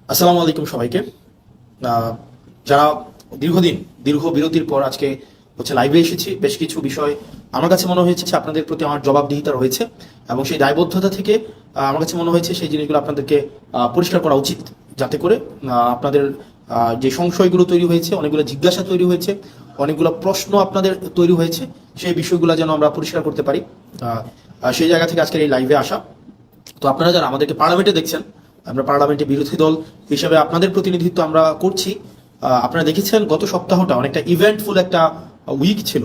আসসালামু আলাইকুম সবাইকে। যারা দীর্ঘ বিরতির পর আজকে লাইভে এসেছি, বেশ কিছু বিষয় আমার কাছে মনে হয়েছে আপনাদের প্রতি আমার জবাবদিহিতা রয়েছে এবং সেই দায়বদ্ধতা থেকে আমার কাছে মনে হয়েছে সেই জিনিসগুলো আপনাদেরকে পরিষ্কার করা উচিত, যাতে করে আপনাদের যে সংশয়গুলো তৈরি হয়েছে, অনেকগুলো জিজ্ঞাসা তৈরি হয়েছে, অনেকগুলো প্রশ্ন আপনাদের তৈরি হয়েছে, সেই বিষয়গুলো যেন আমরা পরিষ্কার করতে পারি। সেই জায়গা থেকে আজকের এই লাইভে আসা। তো আপনারা যারা আমাদেরকে পার্লামেন্টে দেখছেন, আমরা পার্লামেন্টে বিরোধী দল হিসেবে আপনাদের প্রতিনিধিত্ব আমরা করছি। আপনারা দেখেছেন গত সপ্তাহটা অনেকটা ইভেন্টফুল একটা উইক ছিল,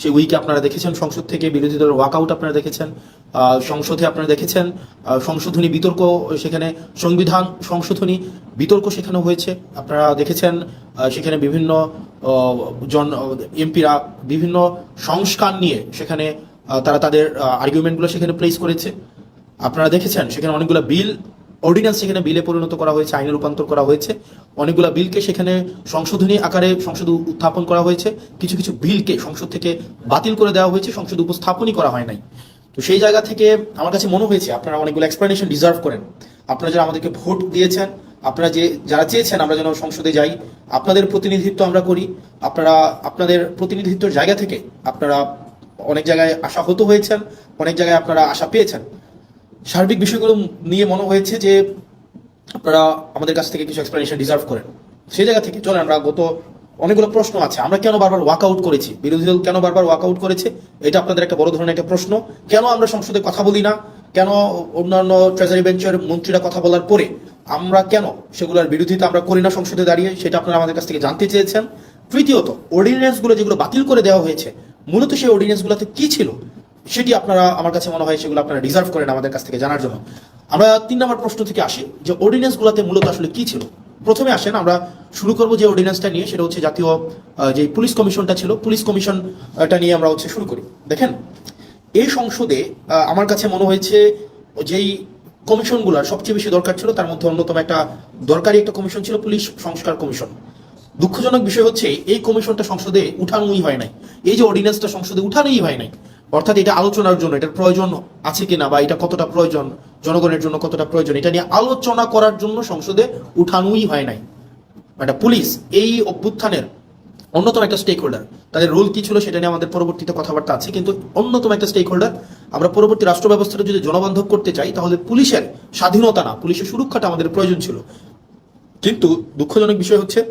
সেই উইকে আপনারা দেখেছেন সংসদ থেকে বিরোধী দলের ওয়াকআউট আপনারা দেখেছেন, সংসদে আপনারা দেখেছেন সংশোধনী বিতর্ক, সেখানে সংবিধান সংশোধনী বিতর্ক সেখানে হয়েছে। আপনারা দেখেছেন সেখানে বিভিন্ন জন এমপিরা বিভিন্ন সংস্কার নিয়ে সেখানে তারা তাদের আর্গুমেন্টগুলো সেখানে প্লেস করেছে। আপনারা দেখেছেন সেখানে অনেকগুলো অর্ডিন্যান্স সেখানে বিলে পরিণত করা হয়েছে, আইনে রূপান্তর করা হয়েছে। অনেকগুলো বিলকে সেখানে সংশোধনী আকারে সংসদে উত্থাপন করা হয়েছে, কিছু কিছু বিলকে সংসদ থেকে বাতিল করে দেওয়া হয়েছে, সংসদে উপস্থাপনই করা হয় নাই। তো সেই জায়গা থেকে আমার কাছে মনে হয়েছে আপনারা অনেকগুলো এক্সপ্লেনেশন ডিজার্ভ করেন। আপনারা যারা আমাদেরকে ভোট দিয়েছেন, আপনারা যারা চেয়েছেন আমরা যেন সংসদে যাই, আপনাদের প্রতিনিধিত্ব আমরা করি, আপনারা আপনাদের প্রতিনিধিত্বের জায়গা থেকে আপনারা অনেক জায়গায় আশাহত হয়েছেন, অনেক জায়গায় আপনারা আশা পেয়েছেন। সার্বিক বিষয়গুলো নিয়ে মনে হয়েছে যে আপনারা আমাদের কাছ থেকে কিছু এক্সপ্লেনেশন ডিজার্ভ করেন। সেই জায়গা থেকে চলে আমরা অনেকগুলো প্রশ্ন আছে, আমরা কেন বারবার ওয়াকআউট করেছি, বিরোধী দল কেন বারবার ওয়াকআউট করেছে, এটা আপনাদের একটা বড় ধরনের একটা প্রশ্ন। কেন আমরা সংসদে কথা বলি না, কেন অন্যান্য ট্রেজারি বেঞ্চের মন্ত্রীরা কথা বলার পরে আমরা কেন সেগুলোর বিরোধিতা আমরা করি না সংসদে দাঁড়িয়ে, সেটা আপনারা আমাদের কাছ থেকে জানতে চেয়েছেন। তৃতীয়ত, অর্ডিন্যান্সগুলো যেগুলো বাতিল করে দেওয়া হয়েছে, মূলত সেই অর্ডিন্যান্সগুলোতে কি ছিল সেটি আপনারা আমার কাছে মনে হয় সেগুলো আপনারা ডিজার্ভ করেন আমাদের কাছ থেকে জানার জন্য। আমরা 3 নম্বর প্রশ্ন থেকে আসি যে অর্ডিন্যান্সগুলোতে মূলত আসলে কি ছিল। প্রথমে আসেন আমরা শুরু করব যে অর্ডিন্যান্সটা নিয়ে, সেটা হচ্ছে জাতীয় যে পুলিশ কমিশনটা ছিল, পুলিশ কমিশনটা নিয়ে আমরা শুরু করি। দেখেন, এই সংসদে আমার কাছে মনে হয়েছে যেই কমিশনগুলোর সবচেয়ে বেশি দরকার ছিল তার মধ্যে অন্যতম একটা দরকারি একটা কমিশন ছিল পুলিশ সংস্কার কমিশন। দুঃখজনক বিষয় হচ্ছে এই কমিশনটা সংসদে উঠানোই হয় নাই, এই যে অর্ডিন্যান্সটা সংসদে উঠানোই হয় নাই। অর্থাৎ এটা আলোচনার জন্য, এটার প্রয়োজন আছে কিনা বা এটা কতটা প্রয়োজন, জনগণের জন্য কতটা প্রয়োজন, এটা নিয়ে আলোচনা করার জন্য সংসদে উঠানোই হয় নাই। এটা পুলিশ এই অভ্যুত্থানের অন্যতম একটা স্টেক হোল্ডার, তাদের রোল কি ছিল সেটা নিয়ে আমাদের পরবর্তীতে কথাবার্তা আছে, কিন্তু অন্যতম একটা স্টেক হোল্ডার। আমরা পরবর্তী রাষ্ট্র ব্যবস্থাটা যদি জনবান্ধব করতে চাই তাহলে পুলিশের স্বাধীনতা না, পুলিশের সুরক্ষাটা আমাদের প্রয়োজন ছিল। কিন্তু দুঃখজনক বিষয় হচ্ছে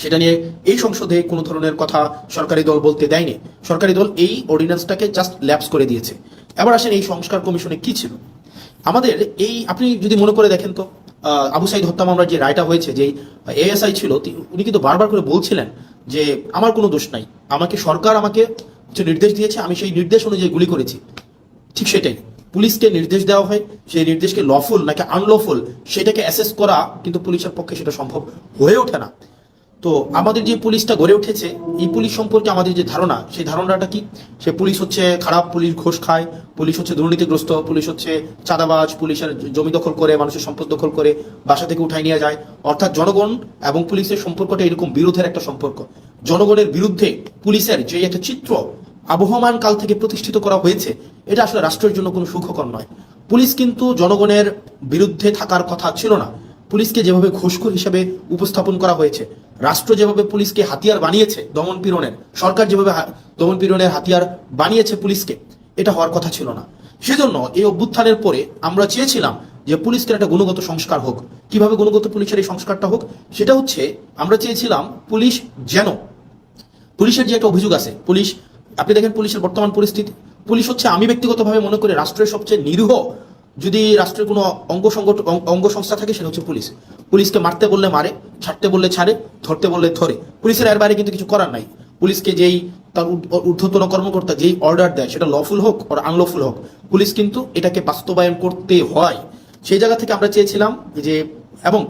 সেটা নিয়ে এই সংসদে কোনো ধরনের কথা সরকারি দল বলতে দেয়নি। সরকারি দল এই অর্ডিন্যান্সটাকে জাস্ট ল্যাপস করে দিয়েছে। এবার আসেন এই সংস্কার কমিশনে কি ছিল আমাদের। আপনি যদি মনে করে দেখেন তো আবু সাইদ হত্যা মামলার যে রায়টা হয়েছে, যে এএসআই ছিল উনি কিন্তু বারবার করে বলছিলেন যে আমার কোনো দোষ নাই, সরকার আমাকে নির্দেশ দিয়েছে, আমি সেই নির্দেশ অনুযায়ী গুলি করেছি। ঠিক সেটাই পুলিশকে নির্দেশ দেওয়া হয়, সেই নির্দেশকে লফুল নাকি আনলফুল সেটাকে অ্যাসেস করা কিন্তু পুলিশের পক্ষে সেটা সম্ভব হয়ে ওঠে না। তো আমাদের যে পুলিশটা গড়ে উঠেছে, এই পুলিশ সম্পর্কে আমাদের যে ধারণা, সেই ধারণাটা কি? সে পুলিশ হচ্ছে খারাপ, পুলিশ ঘুষ খায়, পুলিশ হচ্ছে দুর্নীতিগ্রস্ত, পুলিশ হচ্ছে চাঁদাবাজ, পুলিশের জমি দখল করে, মানুষের সম্পদ দখল করে বাসা থেকে উঠাই নিয়ে যায়। অর্থাৎ জনগণ এবং পুলিশের সম্পর্কটা এরকম বিরোধের একটা সম্পর্ক। জনগণের বিরুদ্ধে পুলিশের যে একটা চিত্র আবহমান কাল থেকে প্রতিষ্ঠিত করা হয়েছে, এটা আসলে রাষ্ট্রের জন্য কোনো সুখকর নয়। পুলিশ কিন্তু জনগণের বিরুদ্ধে থাকার কথা ছিল না। পুলিশকে যেভাবে ঘুষখোর হিসেবে উপস্থাপন করা হয়েছে, রাষ্ট্র যেভাবে পুলিশকে হাতিয়ার বানিয়েছে দমন পীড়নের, সরকার যেভাবে দমন পীড়নের হাতিয়ার বানিয়েছে পুলিশকে, এটা হওয়ার কথা ছিল না। সেজন্য এই অভ্যুত্থানের পরে আমরা চেয়েছিলাম যে পুলিশকে একটা গুণগত সংস্কার হোক। কিভাবে গুণগত পুলিশের এই সংস্কারটা হোক, সেটা হচ্ছে আমরা চেয়েছিলাম পুলিশের যে একটা অভিযোগ আছে, আপনি দেখেন পুলিশের বর্তমান পরিস্থিতি, পুলিশ হচ্ছে, আমি ব্যক্তিগতভাবে মনে করি রাষ্ট্রের সবচেয়ে নিরীহ যদি রাষ্ট্রের কোনো অঙ্গ সংস্থা থাকে সেটা হচ্ছে পুলিশ। পুলিশকে মারতে বললে মারে, ছাড়তে বললে ছাড়ে, ধরতে বললে ধরে। পুলিশের এর বাইরে কিন্তু কিছু করার নাই। পুলিশকে যেই তার ঊর্ধ্বতন কর্মকর্তা যেই অর্ডার দেয়, সেটা লফুল হোক আর আনলফুল হোক, পুলিশ কিন্তু এটাকে বাস্তবায়ন করতে হয়। সেই জায়গা থেকে আমরা চেয়েছিলাম যে, এবং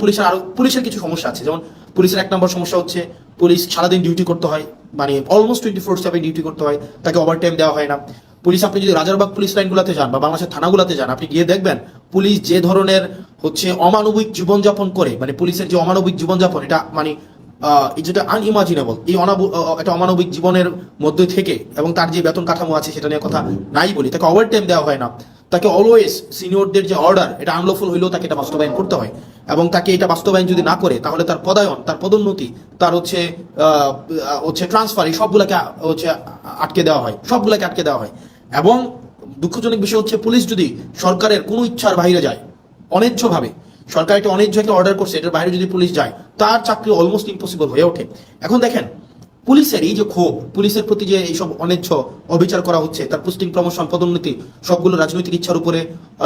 পুলিশের কিছু সমস্যা আছে, যেমন পুলিশের 1 নম্বর সমস্যা হচ্ছে পুলিশ সারাদিন ডিউটি করতে হয়, মানে অলমোস্ট 24/7 ডিউটি করতে হয়, তাকে ওভারটাইম দেওয়া হয় না। পুলিশ, আপনি যদি রাজারবাগ পুলিশ লাইনগুলোতে যান বা বাংলাদেশের থানাগুলোতে যান, আপনি গিয়ে দেখবেন পুলিশ যে ধরনের অমানবিক জীবনযাপন করে, মানে পুলিশের যে অমানবিক জীবনযাপন, এটা মানে যেটা আনইমাজিনেবল। একটা অমানবিক জীবনের মধ্যে থেকে এবং তার যে বেতন কাঠামো আছে সেটা নিয়ে কথা নাই বলি, তাকে ওভারটাইম দেওয়া হয় না, তাকে অলওয়েজ সিনিয়রদের যে অর্ডার এটা আনলফুল হইলেও তাকে এটা বাস্তবায়ন করতে হয়, এবং তাকে এটা বাস্তবায়ন যদি না করে তাহলে তার পদায়ন, তার পদোন্নতি, তার হচ্ছে ট্রান্সফার, এই সবগুলোকে আটকে দেওয়া হয়, সবগুলোকে আটকে দেওয়া হয়। এবং দুঃখজনক বিষয় হচ্ছে পুলিশ যদি সরকারের কোনো ইচ্ছার বাইরে যায়, অন্যায্যভাবে সরকার একটা অন্যায্য একটা অর্ডার করছে, এটার বাইরে যদি পুলিশ যায়, তার চাকরি অলমোস্ট ইম্পসিবল হয়ে ওঠে। এখন দেখেন পুলিশের এই যে ক্ষোভ, পুলিশের প্রতি যে এইসব অন্যায্য অবিচার করা হচ্ছে, তার পোস্টিং, প্রমোশন, পদোন্নতি সবগুলো রাজনৈতিক ইচ্ছার উপরে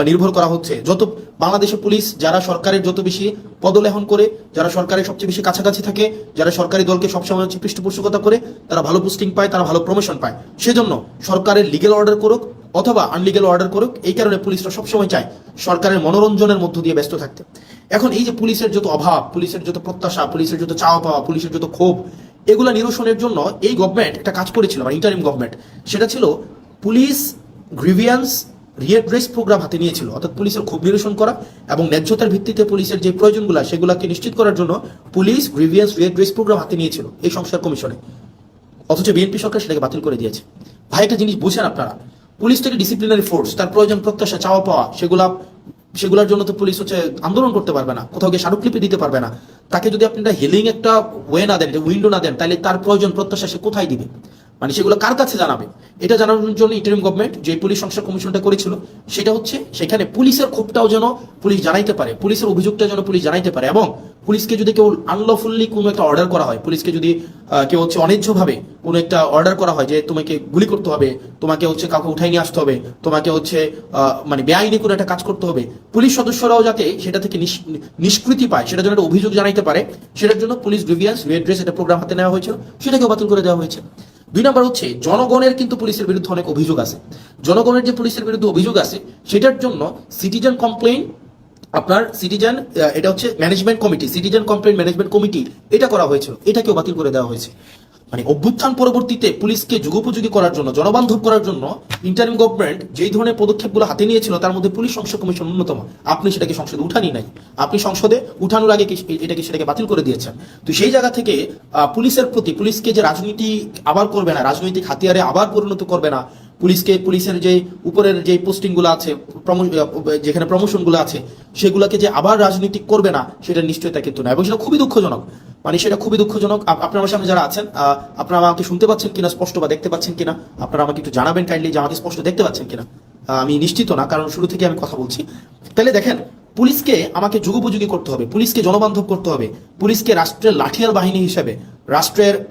নির্ভর করা হচ্ছে। যত বাংলাদেশের পুলিশ যারা সরকারের যত বেশি পদলেহন করে, যারা সরকারের সবচেয়ে বেশি কাছাকাছি থাকে, যারা সরকারি দলকে সবসময় হচ্ছে পৃষ্ঠপোষকতা করে, তারা ভালো পোস্টিং পায়, তারা ভালো প্রমোশন পায়। সেজন্য সরকারের লিগেল অর্ডার করুক অথবা আনলিগেল অর্ডার করুক, এই কারণে পুলিশরা সবসময় চায় সরকারের মনোরঞ্জনের মধ্য দিয়ে ব্যস্ত থাকতে। এখন এই যে পুলিশের যত অভাব, পুলিশের যত প্রত্যাশা, পুলিশের যত চাওয়া পাওয়া, পুলিশের যত ক্ষোভ, এগুলা নিরসনের জন্য এই গভর্নমেন্ট একটা কাজ করেছিল, মানে ইন্টারিম গভর্নমেন্ট, সেটা ছিল পুলিশ গ্রিভিয়ান্স রিয়েড্রেস প্রোগ্রাম হাতে নিয়েছিল। অর্থাৎ পুলিশের ক্ষোভ নিরসন করা এবং ন্যায্যতার ভিত্তিতে পুলিশের যে প্রয়োজনগুলো সেগুলোকে নিশ্চিত করার জন্য পুলিশ গ্রিভিয়ান্স রিয়েড্রেস প্রোগ্রাম হাতে নিয়েছিল এই সংস্কার কমিশনে। অথচ বিএনপি সরকার সেটাকে বাতিল করে দিয়েছে। ভাই একটা জিনিস বুঝেন আপনারা, পুলিশ থেকে ডিসিপ্লিনারি ফোর্স, তার প্রয়োজন, প্রত্যাশা, চাওয়া পাওয়া, সেগুলোর জন্য তো পুলিশ আন্দোলন করতে পারবে না, কোথাও গিয়ে স্মারকলিপি দিতে পারবে না। তাকে যদি আপনি একটা হিলিং একটা ওয়ে না দেন, উইন্ডো না দেন, তাহলে তার প্রয়োজন, প্রত্যাশা সে কোথায় দিবে? মানে সেগুলো কার কাছে জানাবে? এটা জানানোর জন্য ইন্টারিম গভর্নমেন্ট যে পুলিশ সংস্কার কমিশনটা করেছিল, সেটা হচ্ছে সেখানে পুলিশের ক্ষোভটাও যেন পুলিশ জানাইতে পারে, পুলিশের অভিযোগটা যেন পুলিশ জানাইতে পারে। এবং পুলিশকে যদি কেউ আনলফুল্লি কোনো একটা অর্ডার করা হয়, পুলিশকে যদি কেউ অন্যায্যভাবে কোনো একটা অর্ডার করা হয় যে তোমাকে গুলি করতে হবে, তোমাকে কাউকে উঠাই নিয়ে আসতে হবে, তোমাকে মানে বেআইনি কোনো একটা কাজ করতে হবে, পুলিশ সদস্যরাও যাতে সেটা থেকে নিষ্কৃতি পায়, সেটা যেন একটা অভিযোগ জানাইতে পারে, সেটার জন্য পুলিশ গ্রিভিয়ান্স রিয়েড্রেস একটা প্রোগ্রাম হাতে নেওয়া হয়েছিল, সেটাকেও বাতিল করে দেওয়া হয়েছে। 2 নম্বর হচ্ছে জনগণের কিন্তু পুলিশের বিরুদ্ধে অনেক অভিযোগ আছে। জনগণের যে পুলিশের বিরুদ্ধে অভিযোগ আছে সেটার জন্য সিটিজেন কমপ্লেইন, আপনার সিটিজেন, এটা হচ্ছে management committee, citizen complain management committee, এটা করা হয়েছিল, এটাকেও বাতিল করে দেওয়া হয়েছে। মানে অভ্যুত্থান পরবর্তীতে পুলিশকে যুগোপযোগী করার জন্য, জনবান্ধব করার জন্য ইন্টারিম গভর্নমেন্ট যেই ধরনের পদক্ষেপগুলো হাতে নিয়েছিল তার মধ্যে পুলিশ সংস্কার কমিশন অন্যতম। আপনি সেটাকে সংসদে উঠানি নাই, আপনি সংসদে উঠানোর আগে সেটাকে বাতিল করে দিয়েছেন। তো সেই জায়গা থেকে পুলিশের প্রতি, পুলিশকে যে রাজনীতি আবার করবে না, রাজনৈতিক হাতিয়ারে আবার পরিণত করবে না, পুলিশের যে উপরের যে পোস্টিং গুলো আছে, যেখানে প্রমোশন গুলো আছে, সেগুলোকে যে আবার রাজনীতিক করবে না, সেটা নিশ্চয়তা কিন্তু না, এবং সেটা খুবই দুঃখজনক। মানে সেটা খুবই দুঃখজনক। আপনার আমার সামনে যারা আছেন, আপনারা আমাকে শুনতে পাচ্ছেন কিনা, স্পষ্ট বা দেখতে পাচ্ছেন কিনা, আপনারা আমাকে একটু জানাবেন কাইন্ডলি যে আমাকে স্পষ্ট দেখতে পাচ্ছেন কিনা। আমি নিশ্চিত না, কারণ শুরু থেকে আমি কথা বলছি। তাহলে দেখেন, পুলিশকে আমাকে যুগোপযোগী করতে হবে, পুলিশকে জনবান্ধব করতে হবে, পুলিশকে রাষ্ট্রের লাঠিয়াল বাহিনী হিসেবে,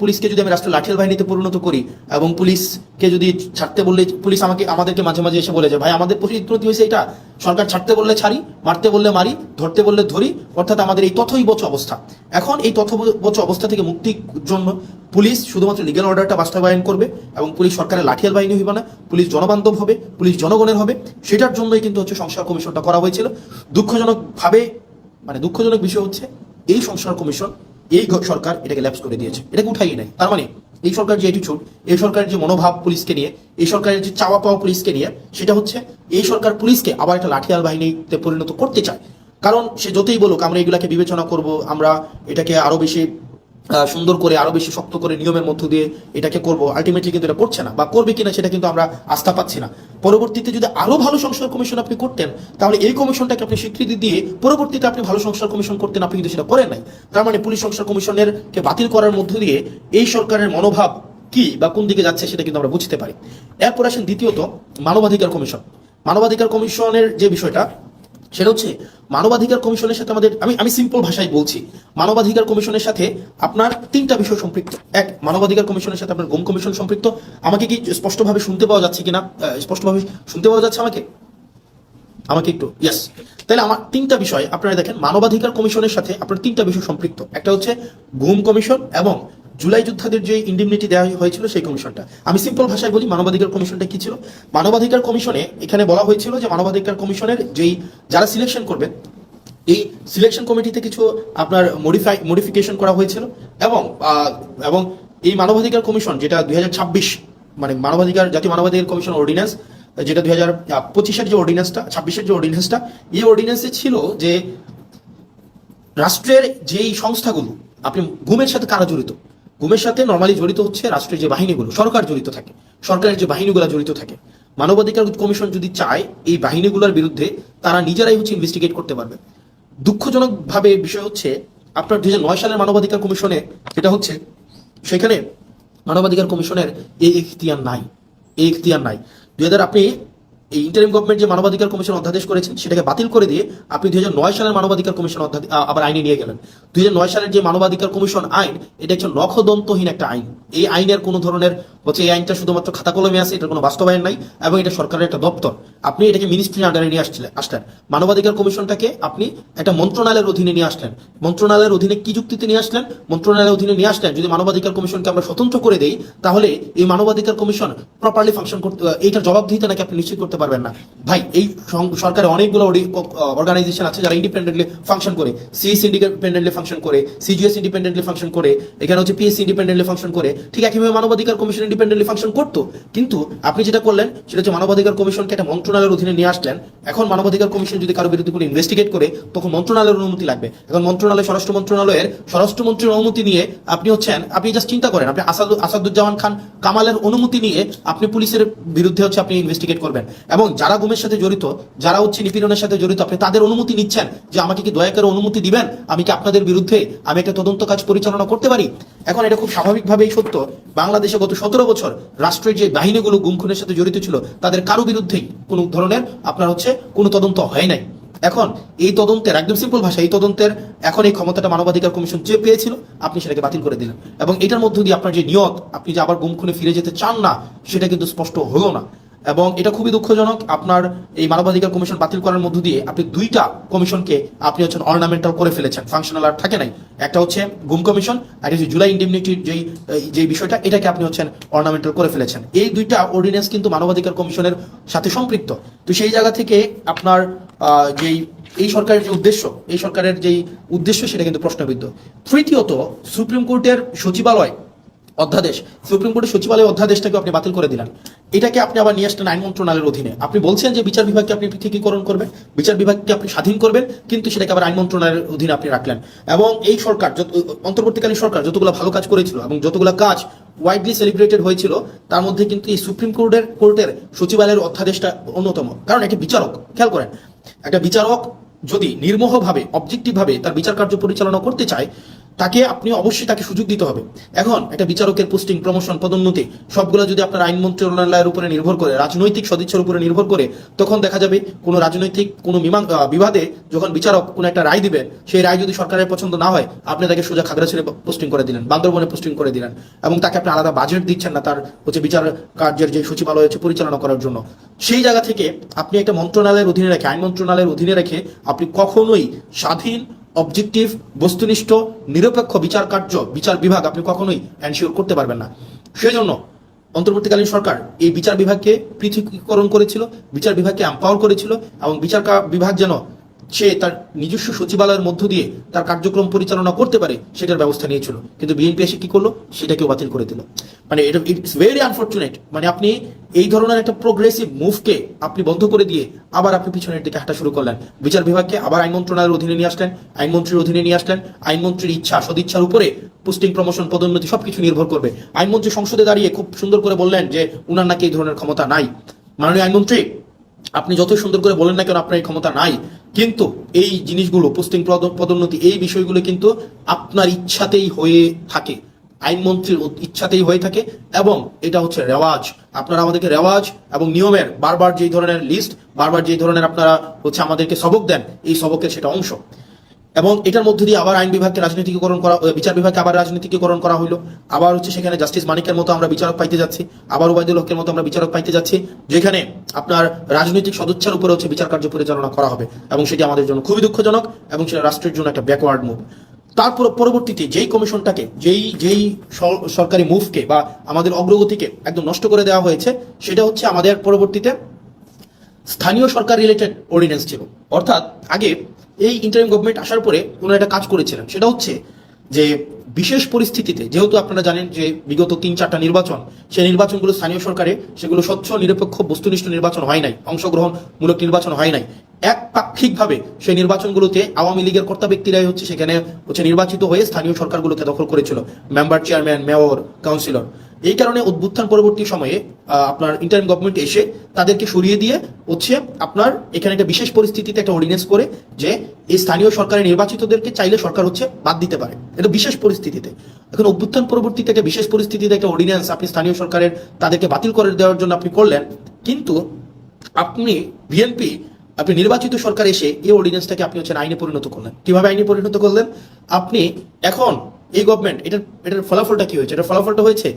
পুলিশকে যদি আমি রাষ্ট্রের লাঠিয়াল বাহিনীতে পরিণত করি, এবং পুলিশকে যদি ছাড়তে বললে, পুলিশ আমাদেরকে মাঝে মাঝে এসে বলে যে ভাই আমাদের পরিণতি হয়েছে এটা, সরকার ছাড়তে বললে ছাড়ি, মারতে বললে মারি, ধরতে বললে ধরি, অর্থাৎ আমাদের এই তথৈবচ অবস্থা। এখন এই তথৈবচ অবস্থা থেকে মুক্তির জন্য পুলিশ শুধুমাত্র লিগ্যাল অর্ডারটা বাস্তবায়ন করবে, এবং পুলিশ সরকারের লাঠিয়াল বাহিনী হইবে না, পুলিশ জনবান্ধব হবে, পুলিশ জনগণের হবে। সেটার জন্যই কিন্তু সংস্কার কমিশনটা করা হয়েছিল। দুঃখজনক বিষয় হচ্ছে এই সংস্কার কমিশন, এই সরকার এটাকে ল্যাপস করে দিয়েছে, এটাকে উঠাই নাই। তার মানে এই সরকার যে অ্যাটিটিউড, এই সরকারের যে মনোভাব পুলিশকে নিয়ে, এই সরকারের যে চাওয়া পাওয়া পুলিশকে নিয়ে, সেটা হচ্ছে এই সরকার পুলিশকে আবার একটা লাঠিয়াল বাহিনীতে পরিণত করতে চায়। কারণ সে যতই বলুক আমরা এগুলাকে বিবেচনা করব, আমরা এটাকে আরো বেশি সুন্দর করে, আরো বেশি শক্ত করে নিয়মের মধ্য দিয়ে এটাকে করব, আলটিমেটলি কিন্তু এটা করছে না, বা করবে কিনা সেটা কিন্তু আমরা আস্থা পাচ্ছি না। পরবর্তীতে যদি আরো ভালো সংস্কার কমিশন আপনি করতেন, তাহলে এই কমিশনটাকে আপনি স্বীকৃতি দিয়ে পরবর্তীতে আপনি ভালো সংস্কার কমিশন করতেন, আপনি কিন্তু সেটা করেন নাই। তার মানে পুলিশ সংস্কার কমিশনের কে বাতিল করার মধ্য দিয়ে এই সরকারের মনোভাব কি বা কোন দিকে যাচ্ছে সেটা কিন্তু আমরা বুঝতে পারি। এরপর আসেন দ্বিতীয়ত মানবাধিকার কমিশন। মানবাধিকার কমিশনের যে বিষয়টা, সেটা হচ্ছে মানবাধিকার কমিশনের সাথে আমি সিম্পল ভাষায় বলছি, মানবাধিকার কমিশনের সাথে আপনার 3টা বিষয় সম্পৃক্ত। এক, মানবাধিকার কমিশনের সাথে আপনার গুম কমিশন সম্পৃক্ত। আমাকে কি স্পষ্টভাবে শুনতে পাওয়া যাচ্ছে কিনা? স্পষ্টভাবে শুনতে পাওয়া যাচ্ছে আমাকে একটু? ইয়েস। তাহলে আমার 3টা বিষয় আপনারা দেখেন, মানবাধিকার কমিশনের সাথে আপনার 3টা বিষয় সম্পৃক্ত। একটা হচ্ছে গুম কমিশন এবং জুলাই যোদ্ধাদের যে ইন্ডিমনিটি দেওয়া হয়েছিল সেই কমিশনটা। আমি সিম্পল ভাষায় বলি মানবাধিকার কমিশনটা কি ছিল। মানবাধিকার কমিশনে এখানে বলা হয়েছিল যে মানবাধিকার কমিশনের যারা সিলেকশন করবে, এই সিলেকশন কমিটিতে কিছু আপনার মডিফিকেশন করা হয়েছিল, এবং এই মানবাধিকার কমিশন যেটা 2026, মানে জাতীয় মানবাধিকার কমিশন অর্ডিন্যান্স, যেটা 2025-এর যে অর্ডিন্যান্সটা, 26-এর যে অর্ডিন্যান্সটা, এই অর্ডিন্যান্সে ছিল যে রাষ্ট্রের যেই সংস্থাগুলো, আপনি গুমের সাথে কারা জড়িত, গুমের সাথে নর্মালি জড়িত হচ্ছে রাষ্ট্রের যে বাহিনীগুলো, সরকার জড়িত থাকে, সরকারের যে বাহিনীগুলো জড়িত থাকে। মানবাধিকার কমিশন যদি চায় এই বাহিনীগুলোর বিরুদ্ধে তারা নিজেরাই হচ্ছে ইনভেস্টিগেট করতে পারবে। দুঃখজনকভাবে বিষয় হচ্ছে আপনার 2009 সালের মানবাধিকার কমিশনে যেটা হচ্ছে সেখানে মানবাধিকার কমিশনের এই এখতিয়ার নাই, এই এখতিয়ার নাই। আপনি এই ইন্টারিম গভর্নমেন্ট যে মানবাধিকার কমিশন অধ্যাদেশ করেছেন সেটাকে বাতিল করে দিয়ে আপনি 2009 সালের মানবাধিকার কমিশন আবার আইনে নিয়ে গেলেন। 2009 সালের যে মানবাধিকার কমিশন আইন, এটা একজন নখদন্তহীন একটা আইন। এই আইনের কোনো ধরনের হচ্ছে এই আইনটা শুধুমাত্র খাতা কলমে আছে, এটার কোনো বাস্তবায়ন নাই এবং এটা সরকারের একটা দপ্তর। আপনি এটাকে মিনিস্ট্রির আন্ডারে নিয়ে আসলেন। মানবাধিকার কমিশনটাকে আপনি একটা মন্ত্রণালয়ের অধীনে নিয়ে আসলেন। মন্ত্রণালয়ের অধীনে কি যুক্তিতে নিয়ে আসলেন? মন্ত্রণালয়ের অধীনে নিয়ে আসলেন যদি মানবাধিকার কমিশনকে আমরা স্বতন্ত্র করে দেই, তাহলে এই মানবাধিকার কমিশন প্রপারলি ফাংশন করতে, এইটার জবাবদিহিতা নাকি আপনি নিশ্চিত করতে পারবেন না। ভাই, এই সরকারে অনেকগুলো অর্গানাইজেশন আছে যারা ইন্ডিপেন্ডেন্টলি ফাংশন করে। সিএস ইন্ডিপেন্ডেন্টলি ফাংশন করে, সিজিএস ইন্ডিপেন্ডেন্টলি ফাংশন করে, এখানে হচ্ছে পিএসসি ইন্ডিপেন্ডেন্টলি ফাংশন করে। ঠিক একইভাবে মানবাধিকার কমিশন ইন্ডিপেন্ডেন্টলি ফাংশন করতো, কিন্তু আপনি যেটা করলেন সেটা হচ্ছে মানবাধিকার কমিশনকে একটা মন্ত্রণালয়ের অধীনে নিয়ে আসলেন। এখন মানবাধিকার কমিশন যদি কারো বিরুদ্ধে কোনো ইনভেস্টিগেট করে তখন মন্ত্রণালয়ের অনুমতি লাগবে। এখন স্বরাষ্ট্রমন্ত্রণালয়ের স্বরাষ্ট্রমন্ত্রীর অনুমতি নিয়ে আপনি জাস্ট চিন্তা করেন, আপনি আসাদুজ্জামান খান কামালের অনুমতি নিয়ে আপনি পুলিশের বিরুদ্ধে হচ্ছে আপনি ইনভেস্টিগেট করবেন, এবং যারা গুমের সাথে জড়িত, যারা হচ্ছে নিপীড়নের সাথে জড়িত, আপনি তাদের অনুমতি নিচ্ছেন যে আমাকে কি দয়া করে অনুমতি দিবেন, আমি কি আপনাদের বিরুদ্ধে আমি একটা তদন্ত কাজ পরিচালনা করতে পারি। এখন এটা খুব স্বাভাবিকভাবেই সত্য, বাংলাদেশে গত 17 বছর রাষ্ট্রের যে বাহিনীগুলো গুম খুনের সাথে জড়িত ছিল তাদের কারো বিরুদ্ধেই কোনো ধরনের আপনার হচ্ছে কোনো তদন্ত হয় নাই। এখন এই তদন্তের একদম সিম্পল ভাষা, এই তদন্তের এখন এই ক্ষমতাটা মানবাধিকার কমিশন যে পেয়েছিল আপনি সেটাকে বাতিল করে দিলেন, এবং এটার মধ্য দিয়ে আপনার যে নিয়ত, আপনি যে আবার গুম খুনে ফিরে যেতে চান না, সেটা কিন্তু স্পষ্ট হলো না। এবং এটা খুবই দুঃখজনক, আপনার এই মানবাধিকার কমিশন বাতিল করার মধ্য দিয়ে আপনি দুইটা কমিশনকে আপনি হচ্ছেন অর্নামেন্টাল করে ফেলেছেন, ফাংশনাল আর থাকে নাই। একটা হচ্ছে গুম কমিশন, আর হচ্ছে জুলাই ইন্ডেমনিটির যেই বিষয়টা, এটাকে আপনি হচ্ছেন অর্নামেন্টাল করে ফেলেছেন। এই দুইটা অর্ডিন্যান্স কিন্তু মানবাধিকার কমিশনের সাথে সম্পৃক্ত। তো সেই জায়গা থেকে আপনার এই সরকারের যে উদ্দেশ্য, এই সরকারের যেই উদ্দেশ্য সেটা কিন্তু প্রশ্নবিদ্ধ। তৃতীয়ত, সুপ্রিম কোর্টের সচিবালয় অধ্যাদেশ, সুপ্রিম কোর্টের সচিবালয় অধ্যাদেশটাকে আপনি বাতিল করে দিলেন। এটাকে আপনি আবার নিয়ে আসলেন আইন মন্ত্রণালয়ের অধীনে। আপনি বলছেন যে বিচার বিভাগকে আপনি পৃথকীকরণ করবেন, বিচার বিভাগকে আপনি স্বাধীন করবেন, কিন্তু সেটাকে আবার আইন মন্ত্রণালয়ের অধীনে আপনি রাখলেন। এবং এই সরকার, অন্তর্বর্তীকালীন সরকার যতগুলো ভালো কাজ করেছিল এবং যতগুলো কাজ ওয়াইডলি সেলিব্রেটেড হয়েছিল, তার মধ্যে কিন্তু এই সুপ্রিম কোর্টের সচিবালয়ের অধ্যাদেশটা অন্যতম। কারণ একটা বিচারক, খেয়াল করেন, একটা বিচারক যদি নির্মোহভাবে, অবজেক্টিভভাবে তার বিচার কার্য পরিচালনা করতে চায়, তাকে আপনি অবশ্যই তাকে সুযোগ দিতে হবে। এখন একটা বিচারকের পোস্টিং, প্রমোশন, পদোন্নতি সবগুলো যদি আপনার আইন মন্ত্রণালয়ের উপরে নির্ভর করে, রাজনৈতিক সদিচ্ছার উপরে নির্ভর করে, তখন দেখা যাবে কোনো রাজনৈতিক কোনো বিবাদে যখন বিচারক কোনো একটা রায় দিবেন, সেই রায় যদি সরকারের পছন্দ না হয়, আপনি তাকে সোজা খাগড়াছড়ি পোস্টিং করে দিলেন, বান্দরবনে পোস্টিং করে দিলেন, এবং তাকে আপনি আলাদা বাজেট দিচ্ছেন না তার হচ্ছে বিচার কার্যের যে সচিবালয় হচ্ছে পরিচালনা করার জন্য। সেই জায়গা থেকে আপনি একটা মন্ত্রণালয়ের অধীনে রেখে, আইন মন্ত্রণালয়ের অধীনে রেখে আপনি কখনোই স্বাধীন, অবজেক্টিভ, বস্তুনিষ্ঠ, নিরপেক্ষ বিচার বিভাগ আপনি কখনোই এনশিওর করতে পারবেন না। সেই জন্য অন্তর্বর্তীকালীন সরকার এই বিচার বিভাগকে পৃথকীকরণ করেছিল, বিচার বিভাগকে এম্পাওয়ার করেছিল, এবং বিচার বিভাগ যেন সে তার নিজস্ব সচিবালয়ের মধ্য দিয়ে তার কার্যক্রম পরিচালনা করতে পারে সেটার ব্যবস্থা নিয়েছিল। কিন্তু বিএনপি এসে কি করলো, সেটাকেও বাতিল করে দিল। মানে এটা ইটস ভেরি আনফর্চুনেট। মানে আপনি এই ধরনের একটা প্রোগ্রেসিভ মুভকে আপনি বন্ধ করে দিয়ে আবার আপনি পিছনের দিকে হাঁটা শুরু করলেন। বিচার বিভাগকে আবার আইন মন্ত্রণালয়ের অধীনে নিয়ে আসলেন, আইনমন্ত্রীর অধীনে নিয়ে আসলেন। আইনমন্ত্রীর ইচ্ছা, সদিচ্ছার উপরে পোস্টিং, প্রমোশন, পদোন্নতি সবকিছু নির্ভর করবে। আইনমন্ত্রী সংসদে দাঁড়িয়ে খুব সুন্দর করে বললেন যে উনার নাকি এই ধরনের ক্ষমতা নাই। মাননীয় আইনমন্ত্রী, আপনি যত সুন্দর করে বলেন না কেন আপনার এই ক্ষমতা নাই, কিন্তু এই জিনিসগুলো, পোস্টিং, পদোন্নতি, এই বিষয়গুলো কিন্তু আপনার ইচ্ছাতেই হয়ে থাকে, আইনমন্ত্রীর ইচ্ছাতেই হয়ে থাকে। এবং এটা হচ্ছে রেওয়াজ। আপনারা আমাদেরকে রেওয়াজ এবং নিয়মের বারবার যেই ধরনের লিস্ট, বারবার যেই ধরনের আপনারা হচ্ছে আমাদেরকে সবক দেন, এই সবকের সেটা অংশ। এবং এটার মধ্যে দিয়ে আবার আইন বিভাগকে রাজনীতিকরণ করা, বিচার বিভাগকে আবার রাজনীতিকরণ করা হলো। আবার হচ্ছে সেখানে জাস্টিস মানিকের মতো আমরা বিচারক পাইতে যাচ্ছি, আবার ওবায়দুল হকের মতো আমরা বিচারক পাইতে যাচ্ছি, যেখানে আপনার রাজনৈতিক সদিচ্ছার উপরে হচ্ছে বিচার কার্য পরিচালনা করা হবে, এবং সেটি আমাদের জন্য খুবই দুঃখজনক, এবং সেটা রাষ্ট্রের জন্য একটা ব্যাকওয়ার্ড মুভ। তারপর পরবর্তীতে যেই কমিশনটাকে, যেই সরকারি মুভকে বা আমাদের অগ্রগতিকে একদম নষ্ট করে দেওয়া হয়েছে, সেটা হচ্ছে আমাদের পরবর্তীতে স্থানীয় সরকার রিলেটেড অর্ডিন্যান্স ছিল। অর্থাৎ আগে এই ইন্টারিম গভর্নমেন্ট আসার পরে ওনারা একটা কাজ করেছিলেন, সেটা হচ্ছে যে বিশেষ পরিস্থিতিতে, যেহেতু আপনারা জানেন যে বিগত 3-4টা নির্বাচন, সেই নির্বাচনগুলো স্থানীয় সরকারে সেগুলো স্বচ্ছ, নিরপেক্ষ, বস্তুনিষ্ঠ নির্বাচন হয় নাই, অংশগ্রহণমূলক নির্বাচন হয় নাই। একপাক্ষিকভাবে সেই নির্বাচনগুলোতে আওয়ামী লীগের কর্তা ব্যক্তিরাই সেখানে নির্বাচিত হয়ে স্থানীয় সরকারগুলোকে দখল করেছিল, মেম্বার, চেয়ারম্যান, মেয়র, কাউন্সিলর। এই কারণে অভ্যুত্থান পরবর্তী সময়ে আপনার ইন্টারিম গভর্নমেন্ট এসে তাদেরকে সরিয়ে দিয়ে হচ্ছে আপনার এখানে একটা বিশেষ পরিস্থিতিতে একটা অর্ডিন্যান্স করে যে এই স্থানীয় সরকারের নির্বাচিতদেরকে চাইলে সরকার হচ্ছে বাদ দিতে পারে, এটা বিশেষ পরিস্থিতিতে। এখন অভ্যুত্থান পরবর্তীতে একটা বিশেষ পরিস্থিতিতে একটা অর্ডিন্যান্স আপনি স্থানীয় সরকারের তাদেরকে বাতিল করে দেওয়ার জন্য আপনি করলেন, কিন্তু আপনি বিএনপি আপনি নির্বাচিত সরকার এসে এই অর্ডিন্যান্সটাকে আপনি হচ্ছে আইনে পরিণত করলেন। কিভাবে আইনে পরিণত করলেন? আপনি এখন এই গভর্নমেন্ট এটার ফলাফলটা কি হয়েছে? এটার ফলাফলটা হয়েছে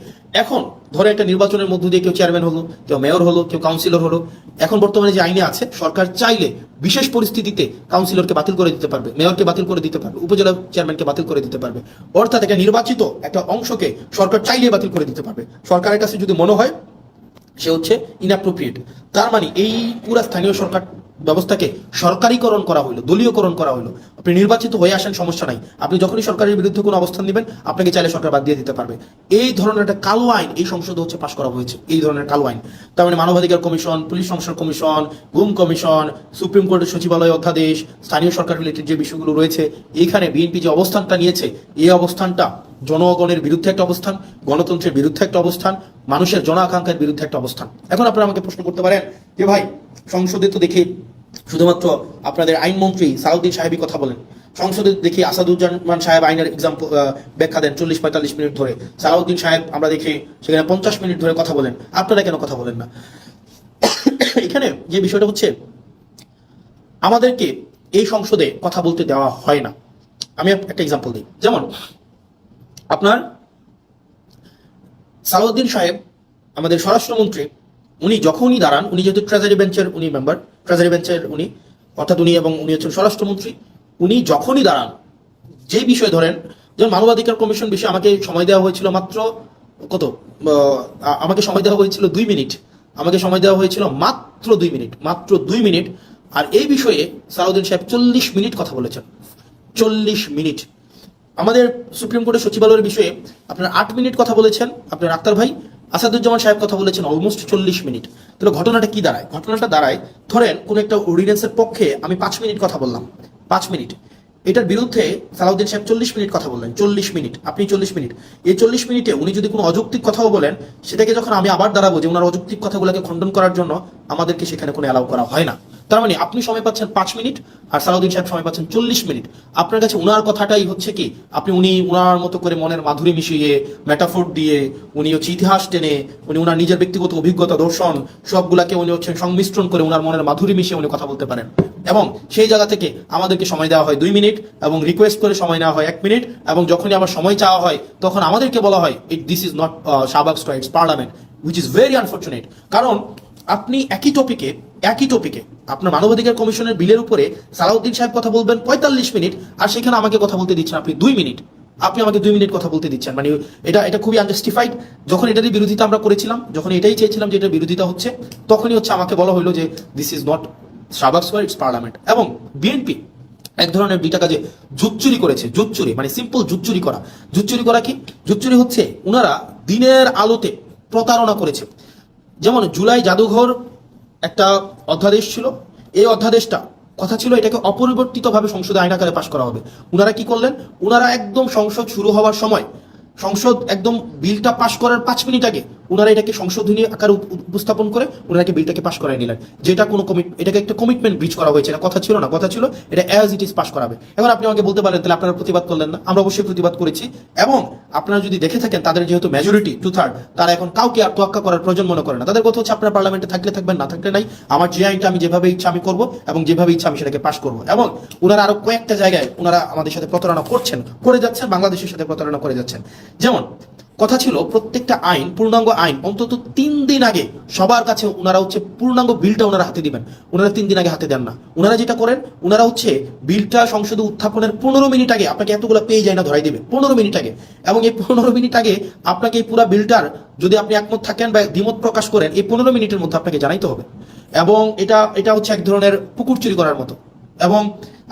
এখন ধরে একটা নির্বাচনের মধ্য দিয়ে কেউ চেয়ারম্যান হলো, কেউ মেয়র হলো, কেউ কাউন্সিলর হলো। এখন বর্তমানে যে আইনে আছে, সরকার চাইলে বিশেষ পরিস্থিতিতে কাউন্সিলরকে বাতিল করে দিতে পারবে, মেয়রকে বাতিল করে দিতে পারবে, উপজেলা চেয়ারম্যানকে বাতিল করে দিতে পারবে। অর্থাৎ একটা নির্বাচিত একটা অংশকে সরকার চাইলে বাতিল করে দিতে পারবে। সরকারের কাছে যদি মনে হয় সে হচ্ছে ইনঅ্যাপ্রোপ্রিয়েট, তার মানে এই পুরা স্থানীয় সরকার ব্যবস্থাকে সরকারিকরণ করা হইলো, দলীয়করণ করা হইলো। আপনি নির্বাচিত হয়ে আসেন, সমস্যা নাই, আপনি যখনই সরকারের বিরুদ্ধে কোনো অবস্থান নেবেন আপনাকে চাইলে সরকার বাদ দিয়ে দিতে পারবে। এই ধরনের একটা কালো আইন এই সংসদে হচ্ছে পাশ করা হয়েছে, এই ধরনের কালো আইন। তার মানে মানবাধিকার কমিশন, পুলিশ সংস্কার কমিশন, গুম কমিশন, সুপ্রিম কোর্টের সচিবালয় অধ্যাদেশ, স্থানীয় সরকার রিলেটেড যে বিষয়গুলো রয়েছে, এইখানে বিএনপি যে অবস্থানটা নিয়েছে, এই অবস্থানটা জনগণের বিরুদ্ধে একটা অবস্থান, গণতন্ত্রের বিরুদ্ধে একটা অবস্থান, মানুষের জন আকাঙ্ক্ষার বিরুদ্ধে একটা অবস্থান। এখন আপনারা আমাকে প্রশ্ন করতে পারেন যে ভাই, সংসদে তো দেখি শুধুমাত্র আপনাদের আইনমন্ত্রী সালাউদ্দিন সাহেবই কথা বলেন, সংসদে দেখি আসাদুজ্জামান সাহেব আইনের এক্সাম্পল ব্যাখ্যা দেন 40-45 মিনিট ধরে, সালাউদ্দিন সাহেব আমরা দেখি সেখানে 50 মিনিট ধরে কথা বলেন, আপনারা কেন কথা বলেন না? এখানে যে বিষয়টা হচ্ছে, আমাদেরকে এই সংসদে কথা বলতে দেওয়া হয় না। আমি একটা এক্সাম্পল দিই, যেমন আপনার সালাউদ্দিন সাহেব আমাদের স্বরাষ্ট্রমন্ত্রী, উনি যখনই দাঁড়ান, উনি যেহেতু ট্রেজারি বেঞ্চের উনি মেম্বার, ট্রেজারি বেঞ্চের উনি, অর্থাৎ উনি এবং উনি হচ্ছেন স্বরাষ্ট্রমন্ত্রী, উনি যখনই দাঁড়ান যে বিষয় ধরেন, যেমন মানবাধিকার কমিশন বিষয়ে আমাকে সময় দেওয়া হয়েছিল মাত্র কত, আমাকে সময় দেওয়া হয়েছিল 2 মিনিট, আমাকে সময় দেওয়া হয়েছিল মাত্র 2 মিনিট, মাত্র 2 মিনিট। আর এই বিষয়ে সালাউদ্দিন সাহেব 40 মিনিট কথা বলেছেন, 40 মিনিট। আমাদের সুপ্রিম কোর্টের সচিবালয়ের বিষয়ে আপনার 8 মিনিট কথা বলেছেন আপনার আক্তার ভাই, আসাদুজ্জামান সাহেব কথা বলেছেন অলমোস্ট 40 মিনিট। তাহলে ঘটনাটা কি দাঁড়ায়? ঘটনাটা দাঁড়ায়, ধরেন কোন একটা অর্ডিন্যান্সের পক্ষে আমি 5 মিনিট কথা বললাম, 5 মিনিট, এটার বিরুদ্ধে সালাউদ্দিন সাহেব 40 মিনিট কথা বললেন, 40 মিনিট, আপনি 40 মিনিট। এই 40 মিনিটে উনি যদি কোনো অযৌক্তিক কথাও বলেন, সেটাকে যখন আমি আবার দাঁড়াবো যে ওনার অযৌক্তিক কথাগুলোকে খণ্ডন করার জন্য, আমাদেরকে সেখানে কোনো অ্যালাউ করা হয় না। তার মানে আপনি সময় পাচ্ছেন 5 মিনিট আর সালাউদ্দিন সাহেব সময় পাচ্ছেন 40 মিনিট। আপনার কাছে উনার কথাটাই হচ্ছে কি, উনি উনার মতো করে মনের মাধুরী মিশিয়ে, মেটাফোর দিয়ে, উনি হচ্ছে ইতিহাস টেনে, উনি উনার নিজের ব্যক্তিগত অভিজ্ঞতা, দর্শন সবগুলাকে উনি হচ্ছে সংমিশ্রণ করে উনার মনের মাধুরী মিশিয়ে উনি কথা বলতে পারেন। এবং সেই জায়গা থেকে আমাদেরকে সময় দেওয়া হয় 2 মিনিট, এবং রিকোয়েস্ট করে সময় নেওয়া হয় 1 মিনিট, এবং যখনই আবার সময় চাওয়া হয় তখন আমাদেরকে বলা হয় this is not Shahbag square, it's parliament, which is very unfortunate. কারণ আপনি একই টপিকে আপনার মানবাধিকার কমিশনের বিলের উপরে সালাউদ্দিন সাহেব কথা বলবেন 45 মিনিট, আর সেখানে আমাকে কথা বলতে দিচ্ছেন আপনি 2 মিনিট, আপনি আমাকে 2 মিনিট কথা বলতে দিচ্ছেন। মানে এটা খুবই আনজাস্টিফাইড। যখন এটারই বিরোধিতা আমরা করেছিলাম, যখন এটাই চেয়েছিলাম যে এটার বিরোধিতা হচ্ছে, তখনই হচ্ছে আমাকে বলা হলো যে this is not Shahbag square, it's parliament. এবং বিএনপি এক ধরনের 2টা কাজে জুচ্চুরি করেছে, জুচ্চুরি মানে সিম্পল জুচ্চুরি করা। জুচ্চুরি করা কি? জুচ্চুরি হচ্ছে ওনারা দিনের আলোতে প্রতারণা করেছে। যেমন জুলাই জাদুঘর একটা অধ্যাদেশ ছিল, এই অধ্যাদেশটা কথা ছিল এটাকে অপরিবর্তিতভাবে সংসদে আইন আকারে পাশ করা হবে। ওনারা কি করলেন? ওনারা একদম সংসদ শুরু হওয়ার সময়, সংসদ একদম বিলটা পাশ করার 5 মিনিট আগে ওনারা এটাকে সংশোধনী আকারে উপস্থাপন করে ওনারাকে বিলটাকে পাশ করাই নিলেন, যেটা কোনো এটাকে একটা কমিটমেন্ট ব্রিচ করা হয়েছে। এটা কথা ছিল না, কথা ছিল এটা অ্যাজ ইট ইজ পাশ করাবে। এখন আপনি আমাকে বলতে পারেন তাহলে আপনারা প্রতিবাদ করলেন না? আমরা অবশ্যই প্রতিবাদ করেছি, এবং আপনারা যদি দেখে থাকেন তাদের যেহেতু মেজরিটি 2/3, তারা এখন কাউকে আর তোয়াক্কা করার প্রয়োজন মনে করে না। তাদের কথা হচ্ছে আপনারা পার্লামেন্টে থাকলে থাকবেন, না থাকলে নাই, আমার যে আইনটা আমি যেভাবে ইচ্ছা আমি করবো, এবং যেভাবে ইচ্ছা আমি সেটাকে পাশ করবো। এবং ওনারা আরো কয়েকটা জায়গায় ওনারা আমাদের সাথে প্রতারণা করে যাচ্ছেন, বাংলাদেশের সাথে প্রতারণা করে যাচ্ছেন। যেমন কথা ছিল প্রত্যেকটা আইন, পূর্ণাঙ্গ আইন অন্তত 3 দিন আগে সবার কাছে ওনারা হচ্ছে পূর্ণাঙ্গ বিলটা ওনারা হাতে দিবেন। ওনারা 3 দিন আগে হাতে দেন না। ওনারা যেটা করেন, ওনারা হচ্ছে বিলটা সংসদে উত্থাপনের 15 মিনিট আগে আপনাকে এতগুলো পেয়ে যায় না ধরাই দেবে, 15 মিনিট আগে। এবং এই 15 মিনিট আগে আপনাকে এই পুরো বিলটার যদি আপনি একমত থাকেন বা দ্বিমত প্রকাশ করেন, এই 15 মিনিটের মধ্যে আপনাকে জানাইতে হবে। এবং এটা হচ্ছে এক ধরনের পুকুর চুরি করার মতো। এবং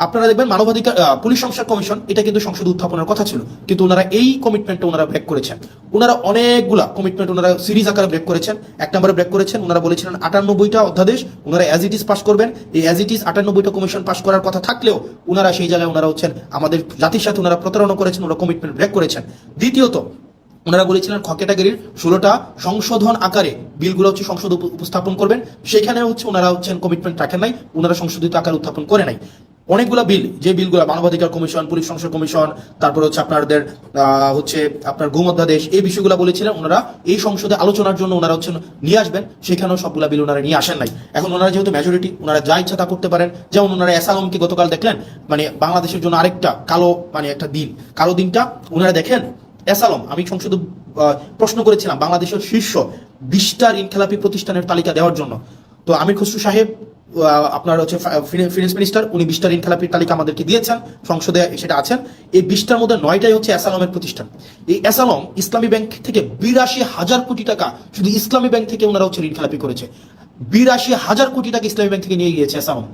আপনারা দেখবেন মানবাধিকার পুলিশ সংস্কার কমিশন, এটা কিন্তু সংসদে উত্থাপনের কথা ছিল, কিন্তু ওনারা এই কমিটমেন্টটা ওনারা ব্রেক করেছেন। ওনারা অনেকগুলা কমিটমেন্ট ওনারা সিরিজ আকারে ব্রেক করেছেন। 1 নম্বরে ব্রেক করেছেন, ওনারা বলেছিলেন 98টা অধ্যাদেশ ওনারা অ্যাজ ইট ইজ পাস করবেন। এই অ্যাজ ইট ইজ 98টা কমিশন পাস করার কথা থাকলেও ওনারা সেই জায়গায় ওনারা হচ্ছেন আমাদের জাতির সাথে ওনারা প্রতারণা করেছেন, ওনারা কমিটমেন্ট ব্রেক করেছেন। দ্বিতীয়ত ওনারা বলেছিলেন খ ক্যাটাগরির 16টা সংশোধন আকারে বিলগুলো হচ্ছে সংসদ উপস্থাপন করবেন, সেখানে হচ্ছে ওনারা হচ্ছেন কমিটমেন্ট রাখেন নাই, ওনারা সংশোধিত আকারে উত্থাপন করে নাই। অনেকগুলো বিল, যে বিলগুলো মানবাধিকার কমিশন, পুলিশ সংস্কার কমিশন, তারপর হচ্ছে আপনাদের হচ্ছে আপনার গুম অধ্যাদেশ, এই বিষয়গুলো বলেছিলেন ওনারা এই সংসদে আলোচনার জন্য ওনারা হচ্ছে নিয়ে আসবেন, সেখানেও সবগুলা বিল ওনারা নিয়ে আসেন নাই। এখন ওনারা যেহেতু মেজরিটি, ওনারা যা ইচ্ছা তা করতে পারেন। যেমন ওনারা অ্যাসালমকে গতকাল দেখলেন, মানে বাংলাদেশের জন্য আরেকটা কালো, মানে একটা দিন, কালো দিনটা ওনারা দেখেন। অ্যাসালম, আমি সংসদে প্রশ্ন করেছিলাম বাংলাদেশের শীর্ষ 20টা ঋণখেলাপি প্রতিষ্ঠানের তালিকা দেওয়ার জন্য। তো আমির খসরু সাহেব আপনার হচ্ছে ফিনান্স মিনিস্টার, উনি 20টা ঋণখেলাপির তালিকা আমাদেরকে দিয়েছেন, সংসদে সেটা আছেন। এই 20টার মধ্যে 9টাই হচ্ছে অ্যাসালমের প্রতিষ্ঠান। এই অ্যাসালম ইসলামী ব্যাংক থেকে 82,000 কোটি টাকা শুধু ইসলামী ব্যাংক থেকে ওনারা হচ্ছে ঋণখেলাপি করেছে। 82,000 কোটি টাকা ইসলামী ব্যাংক থেকে নিয়ে গিয়েছে অ্যাসালম।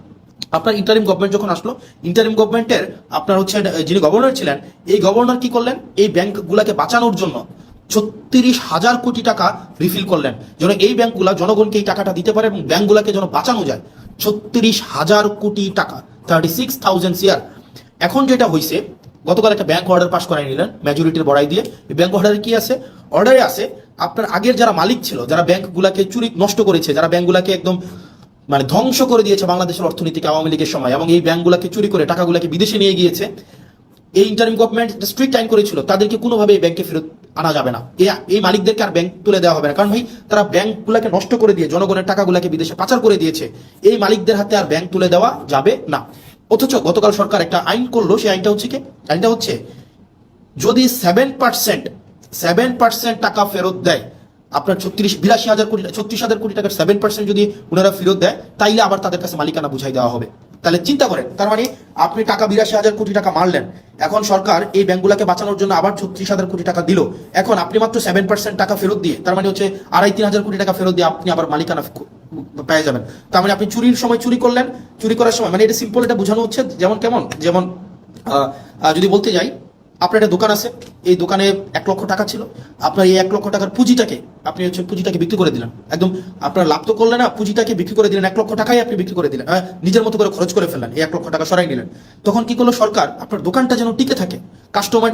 আপনার ইন্টারিম গভর্নমেন্ট যখন আসলো, ইন্টারিম গভর্নমেন্টের আপনার হচ্ছে যিনি গভর্নর ছিলেন, এই গভর্নর কি করলেন, এই ব্যাংকগুলোকে বাঁচানোর জন্য 36,000 কোটি টাকা রিফিল করলেন, যেন এই ব্যাংকগুলা জনগণকে এই টাকাটা দিতে পারে এবং ব্যাংকগুলোকে যেন বাঁচানো যায়। 36,000 কোটি টাকা, 36,000 CR। এখন যেটা হয়েছে, গতকাল একটা ব্যাংক অর্ডার পাস করাই নিলেন মেজরিটির বড়াই দিয়ে। এই ব্যাংক অর্ডারে কি আছে? অর্ডারে আছে আপনার আগের যারা মালিক ছিল, যারা ব্যাংকগুলাকে চুরি নষ্ট করেছে, যারা ব্যাংকগুলাকে একদম মানে ধ্বংস করে দিয়েছে বাংলাদেশের অর্থনীতিকে আওয়ামী লীগের সময়, এবং এই ব্যাংকগুলোকে চুরি করে টাকাগুলোকে বিদেশে নিয়ে গিয়েছে, এই ইন্টারিম গভর্নমেন্ট স্ট্রিক্ট আইন করেছিল তাদেরকে কোনোভাবে এই ব্যাংকে ফেরত আনা যাবে না। এই মালিকদেরকে আর ব্যাংক তুলে দেওয়া হবে না, কারণ ভাই তারা ব্যাংকগুলোকে নষ্ট করে দিয়ে জনগণের টাকাগুলোকে বিদেশে পাচার করে দিয়েছে। এই মালিকদের হাতে আর ব্যাংক তুলে দেওয়া যাবে না। অথচ গতকাল সরকার একটা আইন করলো, সেই আইনটা হচ্ছে কি? আইনটা হচ্ছে যদি 7% টাকা ফেরত দেয়, আপনার 36,000 কোটি টাকার 7% যদি ওনারা ফেরত দেয়, তাইলে আবার তাদের কাছে মালিকানা বুঝাই দেওয়া হবে। তাহলে চিন্তা করেন, তার মানে আপনি টাকা 82,000 কোটি টাকা মারলেন, এখন সরকার এই ব্যাংকগুলোকে বাঁচানোর জন্য আবার 36,000 কোটি টাকা দিল। এখন আপনি মাত্র 7% টাকা ফেরত দিয়ে, তার মানে হচ্ছে 2,500-3,000 কোটি টাকা ফেরত দিয়ে আপনি আবার মালিকানা পেয়ে যাবেন। তার মানে আপনি চুরির সময় চুরি করলেন, চুরি করার সময়, মানে এটা সিম্পল, এটা বোঝানো হচ্ছে যেমন কেমন, যেমন যদি বলতে যাই, আপনার একটা দোকান আছে, এই দোকানে 1 লক্ষ টাকা ছিল, আপনার এই 1 লক্ষ টাকার পুঁজিটাকে আপনি হচ্ছে পুঁজিটাকে বিক্রি করে দিলেন, একদম আপনার লাভ তো করলেন না, পুঁজিটাকে বিক্রি করে দিলেন, 1 লক্ষ টাকাই আপনি বিক্রি করে দিলেন, নিজের মতো করে খরচ করে ফেললেন, এই 1 লক্ষ টাকা সরাই নিলেন। তখন কি করলো সরকার? আপনার দোকানটা যেন টিকে থাকে, কাস্টমার